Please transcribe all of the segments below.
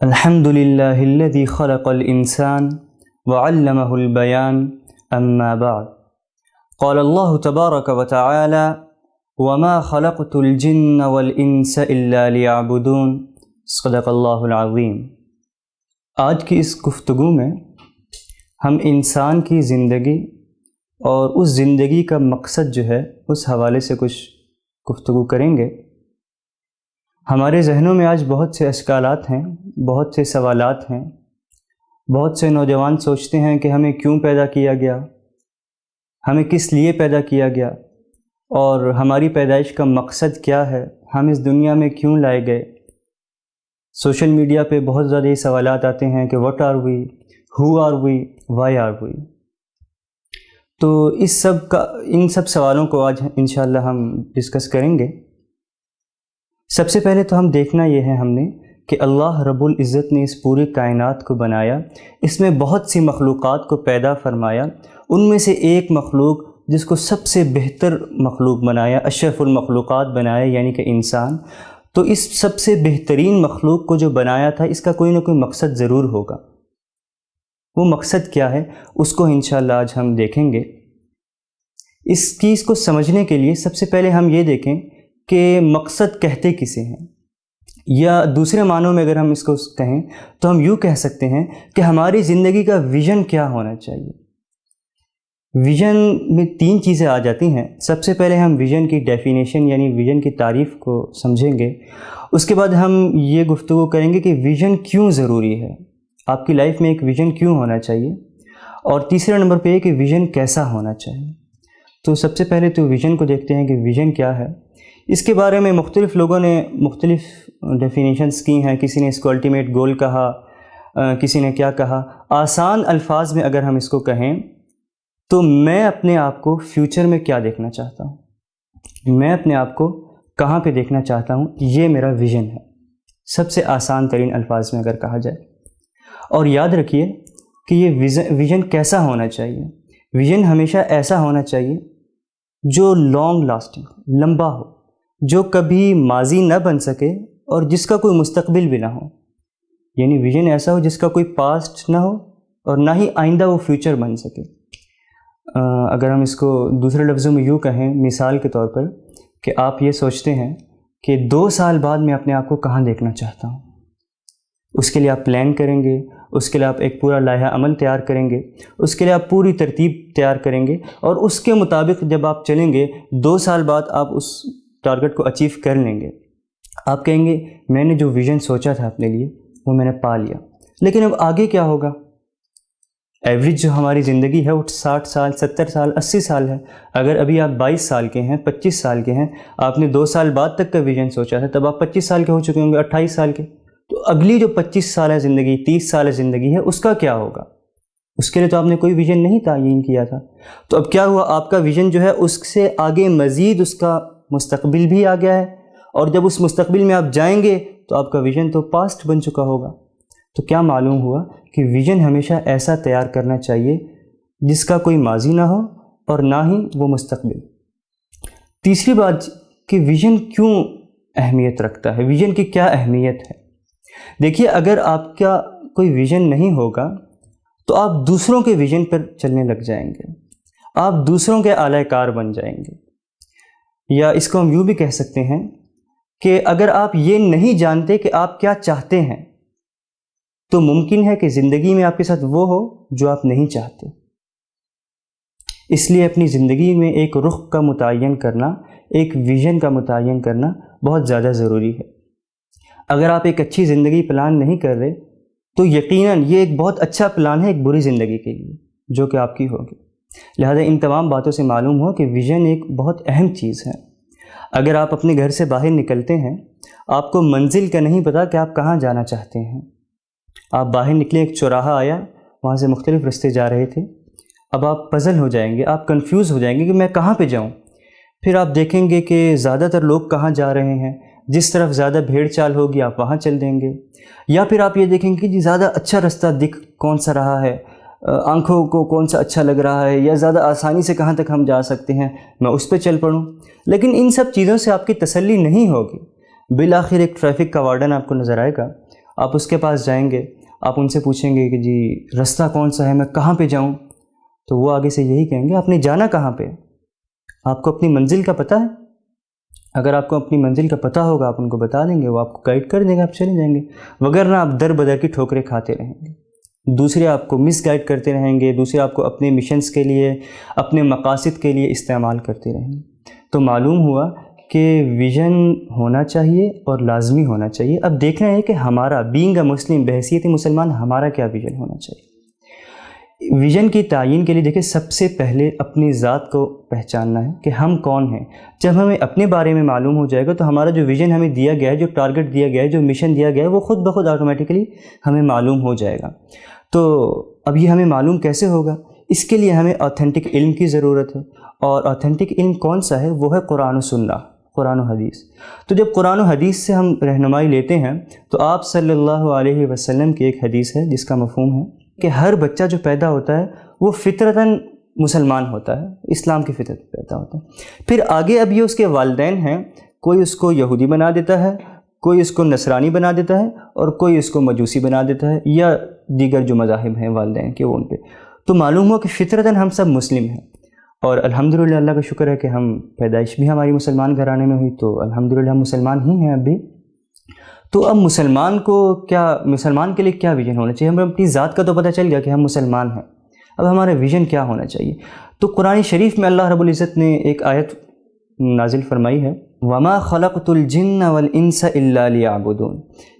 الحمد لله الذي خلق الإنسان وعلمه البيان أما بعد قال الله تبارك وتعالى وما خلقت الجن والإنس إلا ليعبدون صدق الله العظيم۔ آج کی اس گفتگو میں ہم انسان کی زندگی اور اس زندگی کا مقصد جو ہے اس حوالے سے کچھ گفتگو کریں گے۔ ہمارے ذہنوں میں آج بہت سے اشکالات ہیں، بہت سے سوالات ہیں، بہت سے نوجوان سوچتے ہیں کہ ہمیں کیوں پیدا کیا گیا، ہمیں کس لیے پیدا کیا گیا، اور ہماری پیدائش کا مقصد کیا ہے، ہم اس دنیا میں کیوں لائے گئے۔ سوشل میڈیا پہ بہت زیادہ یہ سوالات آتے ہیں کہ what are we, who are we, why are we. تو ان سب سوالوں کو آج انشاءاللہ ہم ڈسکس کریں گے۔ سب سے پہلے تو ہم دیکھنا یہ ہے ہم نے کہ اللہ رب العزت نے اس پوری کائنات کو بنایا، اس میں بہت سی مخلوقات کو پیدا فرمایا، ان میں سے ایک مخلوق جس کو سب سے بہتر مخلوق بنایا، اشرف المخلوقات بنایا، یعنی کہ انسان۔ تو اس سب سے بہترین مخلوق کو جو بنایا تھا، اس کا کوئی نہ کوئی مقصد ضرور ہوگا۔ وہ مقصد کیا ہے اس کو انشاءاللہ آج ہم دیکھیں گے۔ اس چیز کو سمجھنے کے لیے سب سے پہلے ہم یہ دیکھیں کہ مقصد کہتے کسے ہیں، یا دوسرے معنوں میں اگر ہم اس کو کہیں تو ہم یوں کہہ سکتے ہیں کہ ہماری زندگی کا ویژن کیا ہونا چاہیے۔ ویژن میں تین چیزیں آ جاتی ہیں۔ سب سے پہلے ہم ویژن کی ڈیفینیشن یعنی ویژن کی تعریف کو سمجھیں گے، اس کے بعد ہم یہ گفتگو کریں گے کہ ویژن کیوں ضروری ہے، آپ کی لائف میں ایک ویژن کیوں ہونا چاہیے، اور تیسرے نمبر پہ یہ کہ ویژن کیسا ہونا چاہیے۔ تو سب سے پہلے تو ویژن کو دیکھتے ہیں کہ ویژن کیا ہے۔ اس کے بارے میں مختلف لوگوں نے مختلف ڈیفینیشنز کی ہیں۔ کسی نے اس کو الٹیمیٹ گول کہا، کسی نے کیا کہا۔ آسان الفاظ میں اگر ہم اس کو کہیں تو میں اپنے آپ کو فیوچر میں کیا دیکھنا چاہتا ہوں، میں اپنے آپ کو کہاں پہ دیکھنا چاہتا ہوں، یہ میرا ویژن ہے، سب سے آسان ترین الفاظ میں اگر کہا جائے۔ اور یاد رکھیے کہ یہ ویژن کیسا ہونا چاہیے۔ ویژن ہمیشہ ایسا ہونا چاہیے جو لانگ لاسٹنگ، لمبا ہو، جو کبھی ماضی نہ بن سکے اور جس کا کوئی مستقبل بھی نہ ہو۔ یعنی ویژن ایسا ہو جس کا کوئی پاسٹ نہ ہو اور نہ ہی آئندہ وہ فیوچر بن سکے۔ اگر ہم اس کو دوسرے لفظوں میں یوں کہیں، مثال کے طور پر، کہ آپ یہ سوچتے ہیں کہ 2 سال بعد میں اپنے آپ کو کہاں دیکھنا چاہتا ہوں، اس کے لیے آپ پلان کریں گے، اس کے لیے آپ ایک پورا لائحہ عمل تیار کریں گے، اس کے لیے آپ پوری ترتیب تیار کریں گے، اور اس کے مطابق جب آپ چلیں گے 2 سال بعد آپ اس ٹارگٹ کو اچیو کر لیں گے۔ آپ کہیں گے میں نے جو ویژن سوچا تھا اپنے لیے وہ میں نے پا لیا، لیکن اب آگے کیا ہوگا؟ ایوریج جو ہماری زندگی ہے وہ 60 سال، 70 سال، 80 سال ہے۔ اگر ابھی آپ 22 سال کے ہیں، 25 سال کے ہیں، آپ نے 2 سال بعد تک کا ویژن سوچا تھا، تب آپ 25 سال کے ہو چکے ہوں گے، 28 سال کے۔ تو اگلی جو 25 سال ہے زندگی، 30 سال زندگی ہے، اس کا کیا ہوگا؟ اس کے لیے تو آپ نے کوئی ویژن نہیں تعین کیا تھا۔ تو اب کیا ہوا؟ آپ کا ویژن جو ہے اس سے آگے مزید اس کا مستقبل بھی آ گیا ہے، اور جب اس مستقبل میں آپ جائیں گے تو آپ کا ویژن تو پاسٹ بن چکا ہوگا۔ تو کیا معلوم ہوا کہ ویژن ہمیشہ ایسا تیار کرنا چاہیے جس کا کوئی ماضی نہ ہو اور نہ ہی وہ مستقبل۔ تیسری بات کہ ویژن کیوں اہمیت رکھتا ہے، ویژن کی کیا اہمیت ہے۔ دیکھیے، اگر آپ کا کوئی ویژن نہیں ہوگا تو آپ دوسروں کے ویژن پر چلنے لگ جائیں گے، آپ دوسروں کے اعلی کار بن جائیں گے۔ یا اس کو ہم یوں بھی کہہ سکتے ہیں کہ اگر آپ یہ نہیں جانتے کہ آپ کیا چاہتے ہیں تو ممکن ہے کہ زندگی میں آپ کے ساتھ وہ ہو جو آپ نہیں چاہتے۔ اس لیے اپنی زندگی میں ایک رخ کا متعین کرنا، ایک ویژن کا متعین کرنا بہت زیادہ ضروری ہے۔ اگر آپ ایک اچھی زندگی پلان نہیں کر رہے تو یقیناً یہ ایک بہت اچھا پلان ہے ایک بری زندگی کے لیے جو کہ آپ کی ہوگی۔ لہذا ان تمام باتوں سے معلوم ہو کہ ویژن ایک بہت اہم چیز ہے۔ اگر آپ اپنے گھر سے باہر نکلتے ہیں، آپ کو منزل کا نہیں پتہ کہ آپ کہاں جانا چاہتے ہیں۔ آپ باہر نکلے، ایک چوراہا آیا، وہاں سے مختلف راستے جا رہے تھے، اب آپ پزل ہو جائیں گے، آپ کنفیوز ہو جائیں گے کہ میں کہاں پہ جاؤں۔ پھر آپ دیکھیں گے کہ زیادہ تر لوگ کہاں جا رہے ہیں، جس طرف زیادہ بھیڑ چال ہوگی آپ وہاں چل دیں گے۔ یا پھر آپ یہ دیکھیں گے کہ زیادہ اچھا راستہ دکھ کون سا رہا ہے، آنکھوں کو کون سا اچھا لگ رہا ہے، یا زیادہ آسانی سے کہاں تک ہم جا سکتے ہیں، میں اس پہ چل پڑوں۔ لیکن ان سب چیزوں سے آپ کی تسلی نہیں ہوگی۔ بالآخر ایک ٹریفک کا وارڈن آپ کو نظر آئے گا، آپ اس کے پاس جائیں گے، آپ ان سے پوچھیں گے کہ جی راستہ کون سا ہے، میں کہاں پہ جاؤں، تو وہ آگے سے یہی کہیں گے آپ نے جانا کہاں پہ، آپ کو اپنی منزل کا پتہ ہے؟ اگر آپ کو اپنی منزل کا پتہ ہوگا آپ ان کو بتا دیں گے، وہ آپ کو گائیڈ کر دیں گے، آپ چلے جائیں گے، وگرنہ آپ در بدر کی ٹھوکریں کھاتے رہیں گے، دوسرے آپ کو مس گائیڈ کرتے رہیں گے، دوسرے آپ کو اپنے مشنز کے لیے، اپنے مقاصد کے لیے استعمال کرتے رہیں گے۔ تو معلوم ہوا کہ ویژن ہونا چاہیے اور لازمی ہونا چاہیے۔ اب دیکھنا ہے کہ ہمارا بینگ اے مسلم، بحیثیت مسلمان، ہمارا کیا ویژن ہونا چاہیے۔ ویژن کی تعین کے لیے دیکھیں سب سے پہلے اپنی ذات کو پہچاننا ہے کہ ہم کون ہیں۔ جب ہمیں اپنے بارے میں معلوم ہو جائے گا تو ہمارا جو ویژن ہمیں دیا گیا ہے، جو ٹارگٹ دیا گیا ہے، جو مشن دیا گیا ہے، وہ خود بخود آٹومیٹکلی ہمیں معلوم ہو جائے گا۔ تو اب یہ ہمیں معلوم کیسے ہوگا؟ اس کے لیے ہمیں آتھینٹک علم کی ضرورت ہے، اور آتھینٹک علم کون سا ہے؟ وہ ہے قرآن و سنہ، قرآن و حدیث۔ تو جب قرآن و حدیث سے ہم رہنمائی لیتے ہیں تو آپ صلی اللہ علیہ وسلم کی ایک حدیث ہے جس کا مفہوم ہے کہ ہر بچہ جو پیدا ہوتا ہے وہ فطرتاً مسلمان ہوتا ہے، اسلام کی فطرت میں پیدا ہوتا ہے۔ پھر آگے اب یہ اس کے والدین ہیں، کوئی اس کو یہودی بنا دیتا ہے، کوئی اس کو نصرانی بنا دیتا ہے، اور کوئی اس کو مجوسی بنا دیتا ہے، یا دیگر جو مذاہب ہیں والدین کے وہ ان پہ۔ تو معلوم ہو کہ فطرتاً ہم سب مسلم ہیں، اور الحمدللہ اللہ کا شکر ہے کہ ہم پیدائش بھی ہماری مسلمان گھرانے میں ہوئی، تو الحمدللہ ہم مسلمان ہی ہیں اب بھی۔ تو اب مسلمان کے لیے کیا ویژن ہونا چاہیے؟ ہمیں اپنی ذات کا تو پتہ چل گیا کہ ہم مسلمان ہیں، اب ہمارا ویژن کیا ہونا چاہیے؟ تو قرآن شریف میں اللہ رب العزت نے ایک آیت نازل فرمائی ہے، وَمَا خَلَقْتُ الْجِنَّ وَالْإِنسَ إِلَّا لِيَعْبُدُونَ،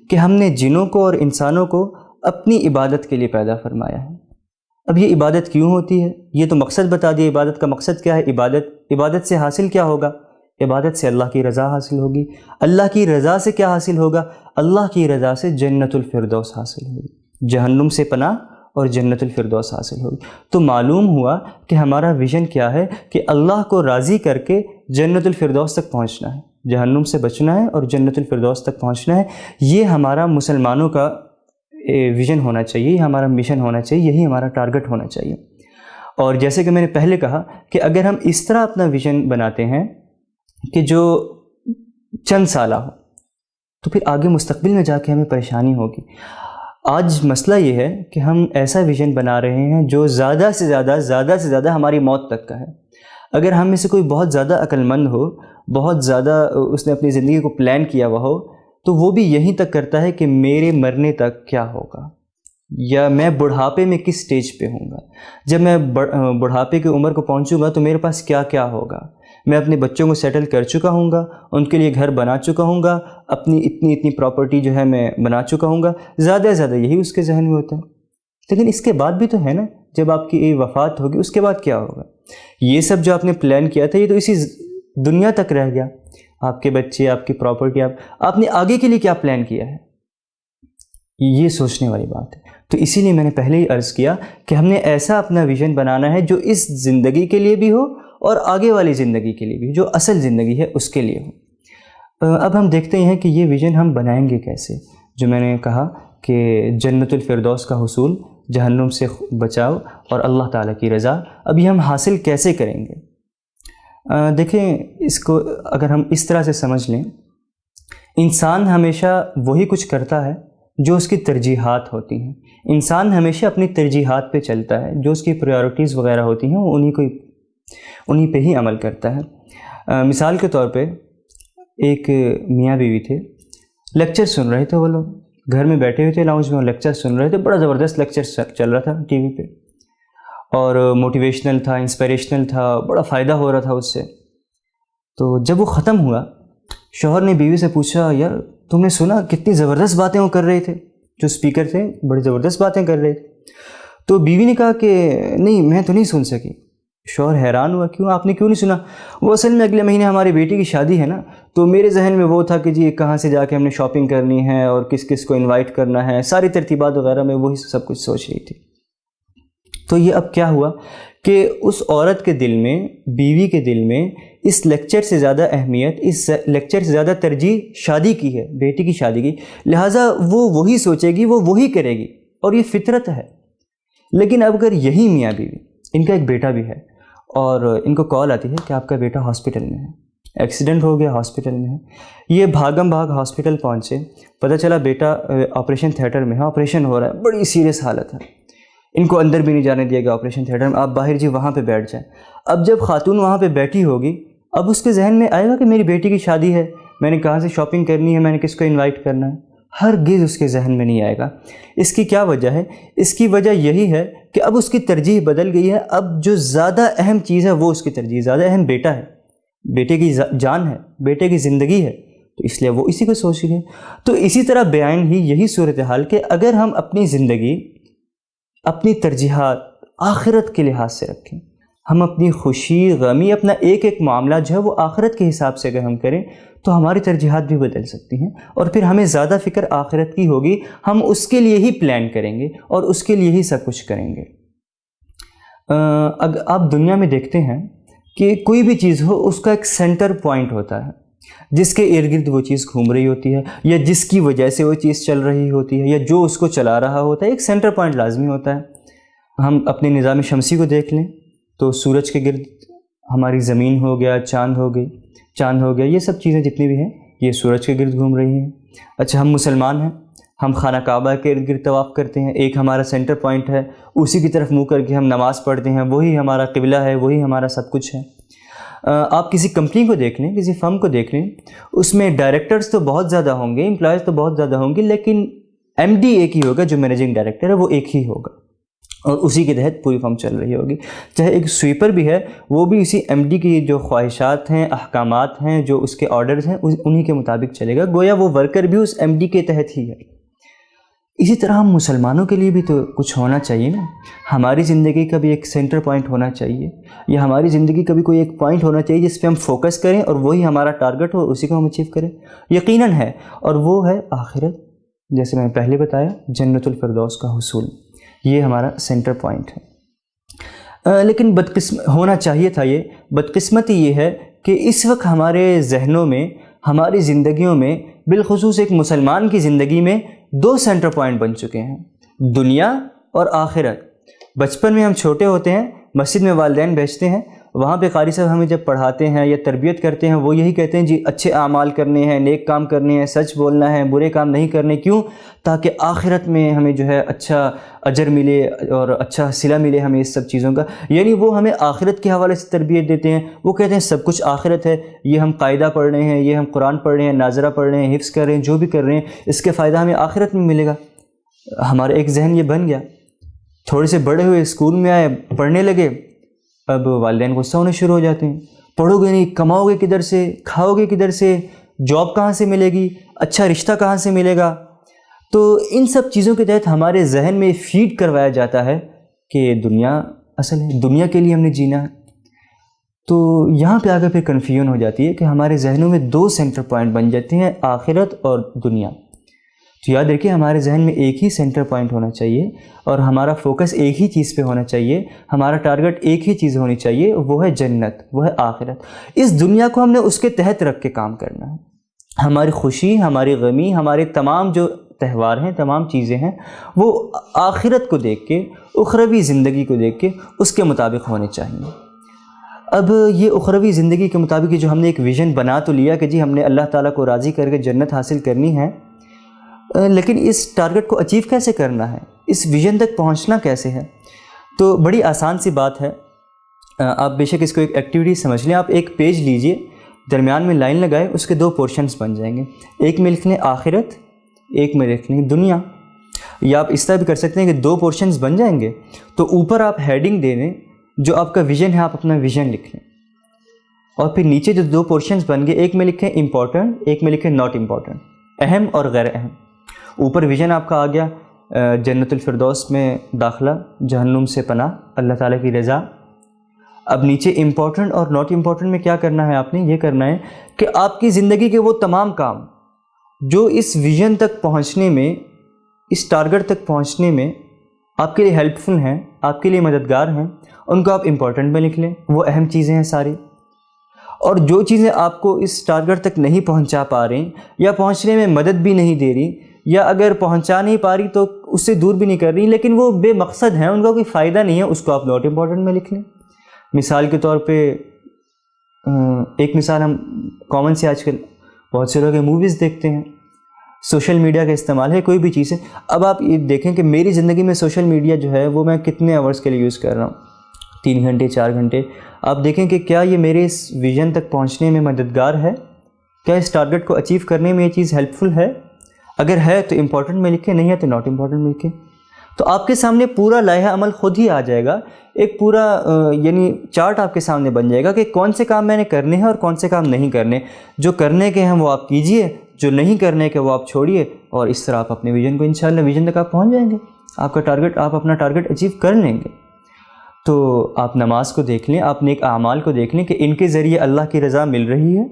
کہ ہم نے جنوں کو اور انسانوں کو اپنی عبادت کے لیے پیدا فرمایا ہے۔ اب یہ عبادت کیوں ہوتی ہے؟ یہ تو مقصد بتا دیا، عبادت کا مقصد کیا ہے؟ عبادت سے حاصل کیا ہوگا؟ عبادت سے اللہ کی رضا حاصل ہوگی۔ اللہ کی رضا سے کیا حاصل ہوگا؟ اللہ کی رضا سے جنت الفردوس حاصل ہوگی، جہنم سے پناہ اور جنت الفردوس حاصل ہوگی۔ تو معلوم ہوا کہ ہمارا ویژن کیا ہے کہ اللہ کو راضی کر کے جنت الفردوس تک پہنچنا ہے، جہنم سے بچنا ہے اور جنت الفردوس تک پہنچنا ہے۔ یہ ہمارا مسلمانوں کا ویژن ہونا چاہیے، یہ ہمارا مشن ہونا چاہیے، یہی ہمارا ٹارگٹ ہونا چاہیے۔ اور جیسے کہ میں نے پہلے کہا کہ اگر ہم اس طرح اپنا ویژن بناتے ہیں کہ جو چند سالہ ہو، تو پھر آگے مستقبل میں جا کے ہمیں پریشانی ہوگی۔ آج مسئلہ یہ ہے کہ ہم ایسا ویژن بنا رہے ہیں جو زیادہ سے زیادہ ہماری موت تک کا ہے۔ اگر ہم میں سے کوئی بہت زیادہ عقل مند ہو، بہت زیادہ اس نے اپنی زندگی کو پلان کیا ہوا ہو، تو وہ بھی یہیں تک کرتا ہے کہ میرے مرنے تک کیا ہوگا، یا میں بڑھاپے میں کس سٹیج پہ ہوں گا، جب میں بڑھاپے کی عمر کو پہنچوں گا تو میرے پاس کیا کیا ہوگا، میں اپنے بچوں کو سیٹل کر چکا ہوں گا، ان کے لیے گھر بنا چکا ہوں گا، اپنی اتنی پراپرٹی جو ہے میں بنا چکا ہوں گا، زیادہ سے زیادہ یہی اس کے ذہن میں ہوتا ہے۔ لیکن اس کے بعد بھی تو ہے نا، جب آپ کی وفات ہوگی اس کے بعد کیا ہوگا؟ یہ سب جو آپ نے پلان کیا تھا یہ تو اسی دنیا تک رہ گیا، آپ کے بچے، آپ کی پراپرٹی، آپ نے آگے کے لیے کیا پلان کیا ہے؟ یہ سوچنے والی بات ہے۔ تو اسی لیے میں نے پہلے ہی عرض کیا کہ ہم نے ایسا اپنا ویژن بنانا ہے جو اس زندگی کے لیے بھی ہو اور آگے والی زندگی کے لیے بھی، جو اصل زندگی ہے اس کے لیے ہو۔ اب ہم دیکھتے ہیں کہ یہ ویژن ہم بنائیں گے کیسے، جو میں نے کہا کہ جنت الفردوس کا حصول، جہنم سے بچاؤ اور اللہ تعالیٰ کی رضا، اب یہ ہم حاصل کیسے کریں گے؟ دیکھیں اس کو اگر ہم اس طرح سے سمجھ لیں، انسان ہمیشہ وہی کچھ کرتا ہے جو اس کی ترجیحات ہوتی ہیں، انسان ہمیشہ اپنی ترجیحات پہ چلتا ہے، جو اس کی پریورٹیز وغیرہ ہوتی ہیں وہ انہی پہ ہی عمل کرتا ہے۔ مثال کے طور پہ ایک میاں بیوی تھے، لیکچر سن رہے تھے، وہ لوگ گھر میں بیٹھے ہوئے تھے، لاؤنج میں لیکچر سن رہے تھے، بڑا زبردست لیکچر چل رہا تھا ٹی وی پہ، اور موٹیویشنل تھا، انسپریشنل تھا، بڑا فائدہ ہو رہا تھا اس سے۔ تو جب وہ ختم ہوا، شوہر نے بیوی سے پوچھا، یار تم نے سنا کتنی زبردست باتیں وہ کر رہے تھے، جو اسپیکر تھے بڑی زبردست باتیں کر رہے تھے؟ تو بیوی نے کہا کہ نہیں، میں تو نہیں سن سکی۔ شوہر حیران ہوا، کیوں، آپ نے کیوں نہیں سنا؟ وہ اصل میں اگلے مہینے ہماری بیٹی کی شادی ہے نا، تو میرے ذہن میں وہ تھا کہ جی کہاں سے جا کے ہم نے شاپنگ کرنی ہے اور کس کس کو انوائٹ کرنا ہے، ساری ترتیبات وغیرہ میں وہی سب کچھ سوچ رہی تھی۔ تو یہ اب کیا ہوا کہ اس عورت کے دل میں، بیوی کے دل میں اس لیکچر سے زیادہ اہمیت، اس لیکچر سے زیادہ ترجیح شادی کی ہے، بیٹی کی شادی کی، لہٰذا وہ وہی سوچے گی، وہ وہی کرے گی، اور یہ فطرت ہے۔ لیکن اب اگر یہی میاں بیوی، ان کا ایک بیٹا بھی ہے، اور ان کو کال آتی ہے کہ آپ کا بیٹا ہاسپٹل میں ہے، ایکسیڈنٹ ہو گیا، ہاسپٹل میں ہے. یہ بھاگم بھاگ ہاسپٹل پہنچے، پتہ چلا بیٹا آپریشن تھیٹر میں ہے، آپریشن ہو رہا ہے، بڑی سیریس حالت ہے، ان کو اندر بھی نہیں جانے دیا گیا آپریشن تھیٹر میں، آپ باہر جی وہاں پہ بیٹھ جائیں. اب جب خاتون وہاں پہ بیٹھی ہوگی، اب اس کے ذہن میں آئے گا کہ میری بیٹی کی شادی ہے، میں نے کہاں سے شاپنگ کرنی ہے، میں نے کس کو انوائٹ کرنا ہے؟ ہرگز اس کے ذہن میں نہیں آئے گا. اس کی کیا وجہ ہے؟ اس کی وجہ یہی ہے کہ اب اس کی ترجیح بدل گئی ہے. اب جو زیادہ اہم چیز ہے وہ اس کی ترجیح، زیادہ اہم بیٹا ہے، بیٹے کی جان ہے، بیٹے کی زندگی ہے، تو اس لیے وہ اسی کو سوچ گئے. تو اسی طرح بیان ہی یہی صورتحال کہ اگر ہم اپنی زندگی، اپنی ترجیحات آخرت کے لحاظ سے رکھیں، ہم اپنی خوشی غمی، اپنا ایک ایک معاملہ جو ہے وہ آخرت کے حساب سے اگر ہم کریں تو ہماری ترجیحات بھی بدل سکتی ہیں، اور پھر ہمیں زیادہ فکر آخرت کی ہوگی، ہم اس کے لیے ہی پلان کریں گے اور اس کے لیے ہی سب کچھ کریں گے. اگر آپ دنیا میں دیکھتے ہیں کہ کوئی بھی چیز ہو، اس کا ایک سینٹر پوائنٹ ہوتا ہے جس کے ارد گرد وہ چیز گھوم رہی ہوتی ہے، یا جس کی وجہ سے وہ چیز چل رہی ہوتی ہے، یا جو اس کو چلا رہا ہوتا ہے، ایک سینٹر پوائنٹ لازمی ہوتا ہے. ہم اپنے نظام شمسی کو دیکھ لیں تو سورج کے گرد ہماری زمین ہو گیا، چاند ہو گیا، یہ سب چیزیں جتنی بھی ہیں یہ سورج کے گرد گھوم رہی ہیں. اچھا، ہم مسلمان ہیں، ہم خانہ کعبہ کے ارد گرد طواف کرتے ہیں، ایک ہمارا سینٹر پوائنٹ ہے، اسی کی طرف منہ کر کے ہم نماز پڑھتے ہیں، وہی ہمارا قبلہ ہے، وہی ہمارا سب کچھ ہے. آپ کسی کمپنی کو دیکھ لیں، کسی فرم کو دیکھ لیں، اس میں ڈائریکٹرز تو بہت زیادہ ہوں گے، امپلائز تو بہت زیادہ ہوں گے، لیکن ایم ڈی ایک ہی ہوگا، جو مینیجنگ ڈائریکٹر ہے وہ ایک ہی ہوگا، اور اسی کے تحت پوری فرم چل رہی ہوگی. چاہے ایک سویپر بھی ہے، وہ بھی اسی ایم ڈی کی جو خواہشات ہیں، احکامات ہیں، جو اس کے آرڈرز ہیں، انہی کے مطابق چلے گا، گویا وہ ورکر بھی اس ایم ڈی کے تحت ہی ہے. اسی طرح ہم مسلمانوں کے لیے بھی تو کچھ ہونا چاہیے نا. ہماری زندگی کا بھی ایک سینٹر پوائنٹ ہونا چاہیے، یا ہماری زندگی کا بھی کوئی ایک پوائنٹ ہونا چاہیے جس پہ ہم فوکس کریں اور وہی ہمارا ٹارگٹ ہو، اسی کو ہم اچیو کریں. یقیناً ہے، اور وہ ہے آخرت. جیسے میں نے پہلے بتایا، جنت الفردوس کا حصول، یہ ہمارا سینٹر پوائنٹ ہے. لیکن ہونا چاہیے تھا یہ، بدقسمتی یہ ہے کہ اس وقت ہمارے ذہنوں میں، ہماری زندگیوں میں، بالخصوص ایک مسلمان کی زندگی میں 2 سینٹر پوائنٹ بن چکے ہیں، دنیا اور آخرت. بچپن میں ہم چھوٹے ہوتے ہیں، مسجد میں والدین بھیجتے ہیں، وہاں پہ قاری صاحب ہمیں جب پڑھاتے ہیں یا تربیت کرتے ہیں، وہ یہی کہتے ہیں جی اچھے اعمال کرنے ہیں، نیک کام کرنے ہیں، سچ بولنا ہے، برے کام نہیں کرنے. کیوں؟ تاکہ آخرت میں ہمیں جو ہے اچھا اجر ملے اور اچھا صلہ ملے ہمیں اس سب چیزوں کا. یعنی وہ ہمیں آخرت کے حوالے سے تربیت دیتے ہیں. وہ کہتے ہیں سب کچھ آخرت ہے، یہ ہم قاعدہ پڑھ رہے ہیں، یہ ہم قرآن پڑھ رہے ہیں، ناظرہ پڑھ رہے ہیں، حفظ کر رہے ہیں، جو بھی کر رہے ہیں، اس کے فائدہ ہمیں آخرت میں ملے گا. ہمارا ایک ذہن یہ بن گیا. تھوڑے سے بڑے ہوئے، اسکول میں آئے، پڑھنے لگے، اب والدین غصہ ہونے شروع ہو جاتے ہیں. پڑھو گے نہیں، کماؤ گے کدھر سے، کھاؤ گے کدھر سے، جاب کہاں سے ملے گی، اچھا رشتہ کہاں سے ملے گا. تو ان سب چیزوں کے تحت ہمارے ذہن میں فیڈ کروایا جاتا ہے کہ دنیا اصل ہے، دنیا کے لیے ہم نے جینا ہے. تو یہاں پہ آگے پھر کنفیوژن ہو جاتی ہے کہ ہمارے ذہنوں میں 2 سینٹر پوائنٹ بن جاتے ہیں، آخرت اور دنیا. تو یاد رکھیے، ہمارے ذہن میں ایک ہی سینٹر پوائنٹ ہونا چاہیے، اور ہمارا فوکس ایک ہی چیز پہ ہونا چاہیے، ہمارا ٹارگٹ ایک ہی چیز ہونی چاہیے، وہ ہے جنت، وہ ہے آخرت. اس دنیا کو ہم نے اس کے تحت رکھ کے کام کرنا ہے. ہماری خوشی، ہماری غمی، ہمارے تمام جو تہوار ہیں، تمام چیزیں ہیں، وہ آخرت کو دیکھ کے، اخروی زندگی کو دیکھ کے اس کے مطابق ہونے چاہیے. اب یہ اخروی زندگی کے مطابق جو ہم نے ایک ویژن بنا تو لیا کہ جی ہم نے اللہ تعالیٰ کو راضی کر کے جنت حاصل کرنی ہے، لیکن اس ٹارگٹ کو اچیو کیسے کرنا ہے، اس ویژن تک پہنچنا کیسے ہے؟ تو بڑی آسان سی بات ہے. آپ بے شک اس کو ایک ایکٹیویٹی سمجھ لیں. آپ ایک پیج لیجئے، درمیان میں لائن لگائے، اس کے 2 پورشنز بن جائیں گے. ایک میں لکھ لیں آخرت، ایک میں لکھ لیں دنیا. یا آپ اس طرح بھی کر سکتے ہیں کہ 2 پورشنز بن جائیں گے تو اوپر آپ ہیڈنگ دے دیں، جو آپ کا ویژن ہے آپ اپنا ویژن لکھ لیں، اور پھر نیچے جو 2 پورشنز بن گئے، ایک میں لکھیں امپورٹنٹ، ایک میں لکھیں ناٹ امپورٹنٹ، اہم اور غیر اہم. اوپر ویژن آپ کا آ گیا جنت الفردوس میں داخلہ، جہنم سے پناہ، اللہ تعالیٰ کی رضا. اب نیچے امپورٹنٹ اور ناٹ امپورٹنٹ میں کیا کرنا ہے؟ آپ نے یہ کرنا ہے کہ آپ کی زندگی کے وہ تمام کام جو اس ویژن تک پہنچنے میں، اس ٹارگٹ تک پہنچنے میں آپ کے لیے ہیلپ فل ہیں، آپ کے لیے مددگار ہیں، ان کو آپ امپورٹنٹ میں لکھ لیں، وہ اہم چیزیں ہیں ساری. اور جو چیزیں آپ کو اس ٹارگٹ تک نہیں پہنچا پا رہی، یا پہنچنے میں مدد بھی نہیں دے رہی، یا اگر پہنچا نہیں پا رہی تو اس سے دور بھی نہیں کر رہی، لیکن وہ بے مقصد ہیں، ان کا کوئی فائدہ نہیں ہے، اس کو آپ ناٹ امپورٹنٹ میں لکھ لیں. مثال کے طور پہ ایک مثال ہم کامن سے آج کل بہت سے لوگ موویز دیکھتے ہیں، سوشل میڈیا کا استعمال ہے، کوئی بھی چیز ہے. اب آپ یہ دیکھیں کہ میری زندگی میں سوشل میڈیا جو ہے وہ میں کتنے آورس کے لیے یوز کر رہا ہوں، 3 گھنٹے 4 گھنٹے. آپ دیکھیں کہ کیا یہ میرے اس ویژن تک پہنچنے میں مددگار ہے، کیا اس ٹارگٹ کو اچیو کرنے میں یہ چیز ہیلپ فل ہے؟ اگر ہے تو امپورٹنٹ میں لکھیں، نہیں ہے تو ناٹ امپورٹنٹ میں لکھیں. تو آپ کے سامنے پورا لائحہ عمل خود ہی آ جائے گا، ایک پورا یعنی چارٹ آپ کے سامنے بن جائے گا کہ کون سے کام میں نے کرنے ہیں اور کون سے کام نہیں کرنے. جو کرنے کے ہیں وہ آپ کیجئے، جو نہیں کرنے کے وہ آپ چھوڑیے، اور اس طرح آپ اپنے ویژن کو انشاءاللہ ویژن تک آپ پہنچ جائیں گے. آپ اپنا ٹارگٹ اچیو کر لیں گے. تو آپ نماز کو دیکھ لیں، آپ نیک اعمال کو دیکھ لیں کہ ان کے ذریعے اللہ کی رضا مل رہی ہے،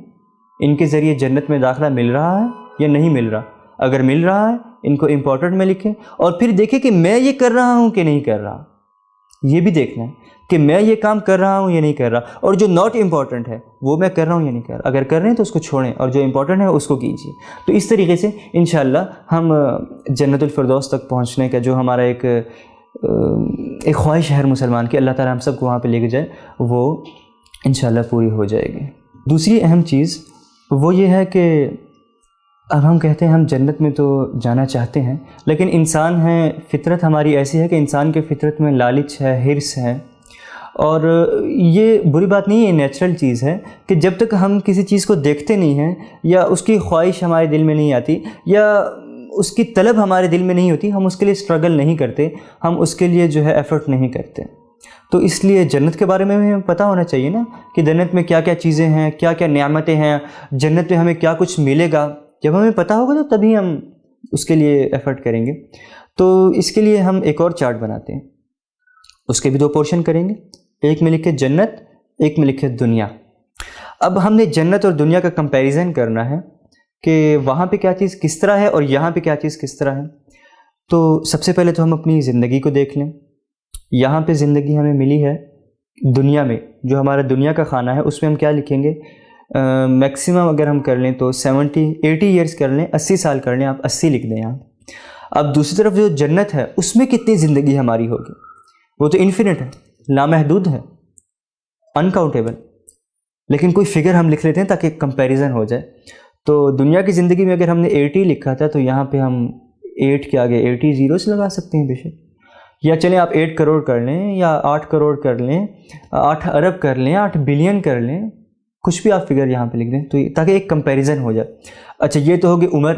ان کے ذریعے جنت میں داخلہ مل رہا ہے یا نہیں مل رہا. اگر مل رہا ہے ان کو امپورٹنٹ میں لکھیں، اور پھر دیکھیں کہ میں یہ کر رہا ہوں کہ نہیں کر رہا. یہ بھی دیکھنا ہے کہ میں یہ کام کر رہا ہوں یا نہیں کر رہا، اور جو ناٹ امپورٹنٹ ہے وہ میں کر رہا ہوں یا نہیں کر رہا. اگر کر رہے ہیں تو اس کو چھوڑیں، اور جو امپورٹنٹ ہے اس کو کیجیے. تو اس طریقے سے انشاءاللہ ہم جنت الفردوس تک پہنچنے کا جو ہمارا ایک خواہش ہے ہر مسلمان کی، اللہ تعالی ہم سب کو وہاں پہ لے کے جائے، وہ انشاءاللہ پوری ہو جائے گی. دوسری اہم چیز وہ یہ ہے کہ اب ہم کہتے ہیں ہم جنت میں تو جانا چاہتے ہیں، لیکن انسان ہیں، فطرت ہماری ایسی ہے کہ انسان کے فطرت میں لالچ ہے، حرص ہے. اور یہ بری بات نہیں ہے، نیچرل چیز ہے کہ جب تک ہم کسی چیز کو دیکھتے نہیں ہیں، یا اس کی خواہش ہمارے دل میں نہیں آتی، یا اس کی طلب ہمارے دل میں نہیں ہوتی، ہم اس کے لیے اسٹرگل نہیں کرتے، ہم اس کے لیے جو ہے ایفرٹ نہیں کرتے. تو اس لیے جنت کے بارے میں ہمیں پتہ ہونا چاہیے نا کہ جنت میں کیا کیا چیزیں ہیں، کیا کیا نعمتیں ہیں، جنت میں ہمیں کیا کچھ ملے گا. جب ہمیں پتہ ہوگا تو تبھی ہم اس کے لیے ایفرٹ کریں گے. تو اس کے لیے ہم ایک اور چارٹ بناتے ہیں، اس کے بھی 2 پورشن کریں گے. ایک میں لکھے جنت، ایک میں لکھے دنیا. اب ہم نے جنت اور دنیا کا کمپیریزن کرنا ہے کہ وہاں پہ کیا چیز کس طرح ہے اور یہاں پہ کیا چیز کس طرح ہے. تو سب سے پہلے تو ہم اپنی زندگی کو دیکھ لیں. یہاں پہ زندگی ہمیں ملی ہے دنیا میں، جو ہمارا دنیا کا خانہ ہے اس میں ہم کیا لکھیں گے؟ میکسیمم اگر ہم کر لیں تو 80 ایئرس کر لیں، 80 سال کر لیں، آپ 80 لکھ دیں یہاں. اب دوسری طرف جو جنت ہے اس میں کتنی زندگی ہماری ہوگی؟ وہ تو انفینٹ ہے، لامحدود ہے، انکاؤنٹیبل. لیکن کوئی فگر ہم لکھ لیتے ہیں تاکہ کمپیریزن ہو جائے. تو دنیا کی زندگی میں اگر ہم نے 80 لکھا تھا تو یہاں پہ ہم 8 کے آگے 80 زیروز لگا سکتے ہیں بے شک. یا چلیں آپ 8 کروڑ کر لیں، یا 8 کروڑ کر لیں، 8 ارب کر لیں، 8 بلین کر لیں، کچھ بھی آپ فگر یہاں پہ لکھ دیں تو تاکہ ایک کمپیریزن ہو جائے. اچھا یہ تو ہوگی عمر.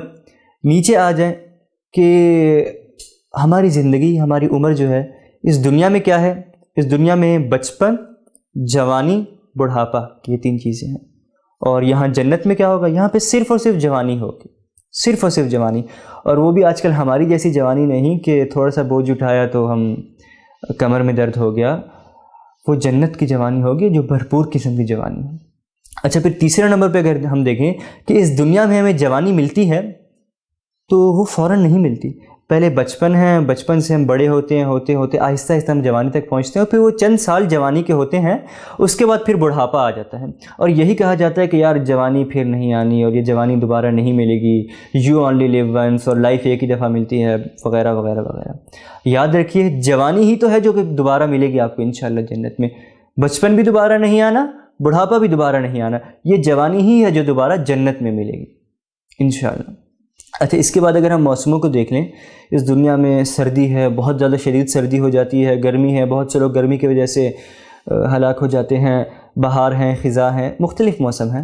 نیچے آ جائیں کہ ہماری زندگی، ہماری عمر جو ہے اس دنیا میں کیا ہے. اس دنیا میں بچپن، جوانی، بڑھاپا، یہ 3 چیزیں ہیں. اور یہاں جنت میں کیا ہوگا؟ یہاں پہ صرف اور صرف جوانی ہوگی، صرف اور صرف جوانی. اور وہ بھی آج کل ہماری جیسی جوانی نہیں کہ تھوڑا سا بوجھ اٹھایا تو ہم کمر میں درد ہو گیا. وہ جنت کی جوانی ہوگی جو بھرپور قسم کی جوانی ہے. اچھا پھر تیسرے نمبر پہ اگر ہم دیکھیں کہ اس دنیا میں ہمیں جوانی ملتی ہے تو وہ فوراً نہیں ملتی. پہلے بچپن ہے، بچپن سے ہم بڑے ہوتے ہوتے آہستہ آہستہ ہم جوانی تک پہنچتے ہیں، اور پھر وہ چند سال جوانی کے ہوتے ہیں، اس کے بعد پھر بڑھاپا آ جاتا ہے. اور یہی کہا جاتا ہے کہ یار جوانی پھر نہیں آنی، اور یہ جوانی دوبارہ نہیں ملے گی، یو اونلی لیو ونس، اور لائف ایک ہی دفعہ ملتی ہے، وغیرہ وغیرہ وغیرہ. یاد رکھیے جوانی ہی تو ہے جو کہ دوبارہ ملے گی آپ کو انشاءاللہ جنت میں. بچپن بھی دوبارہ نہیں آنا، بڑھاپا بھی دوبارہ نہیں آنا، یہ جوانی ہی ہے جو دوبارہ جنت میں ملے گی انشاءاللہ. اچھا اس کے بعد اگر ہم موسموں کو دیکھ لیں، اس دنیا میں سردی ہے، بہت زیادہ شدید سردی ہو جاتی ہے، گرمی ہے، بہت سے لوگ گرمی کی وجہ سے ہلاک ہو جاتے ہیں، بہار ہیں، خزاں ہیں، مختلف موسم ہیں.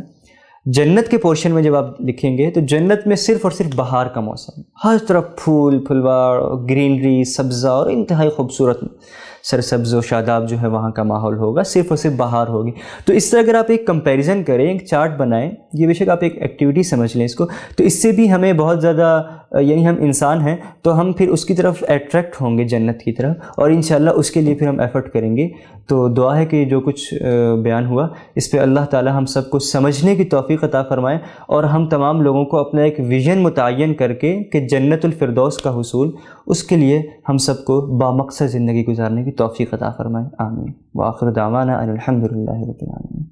جنت کے پورشن میں جب آپ لکھیں گے تو جنت میں صرف اور صرف بہار کا موسم، ہر طرف پھول پھلواڑ، گرینری، سبزہ، اور انتہائی خوبصورت سرسبز و شاداب جو ہے وہاں کا ماحول ہوگا، صرف اور صرف بہار ہوگی. تو اس طرح اگر آپ ایک کمپیریزن کریں، ایک چارٹ بنائیں، یہ بے شک آپ ایک ایکٹیویٹی سمجھ لیں اس کو، تو اس سے بھی ہمیں بہت زیادہ یعنی ہم انسان ہیں تو ہم پھر اس کی طرف اٹریکٹ ہوں گے جنت کی طرف، اور انشاءاللہ اس کے لیے پھر ہم ایفرٹ کریں گے. تو دعا ہے کہ جو کچھ بیان ہوا اس پہ اللہ تعالی ہم سب کو سمجھنے کی توفیق عطا فرمائے، اور ہم تمام لوگوں کو اپنا ایک ویژن متعین کر کے کہ جنت الفردوس کا حصول، اس کے لیے ہم سب کو بامقصد زندگی گزارنے کی توفیق عطا فرمائے. آمین. وآخر دعوانا ان الحمد للہ رب العالمین.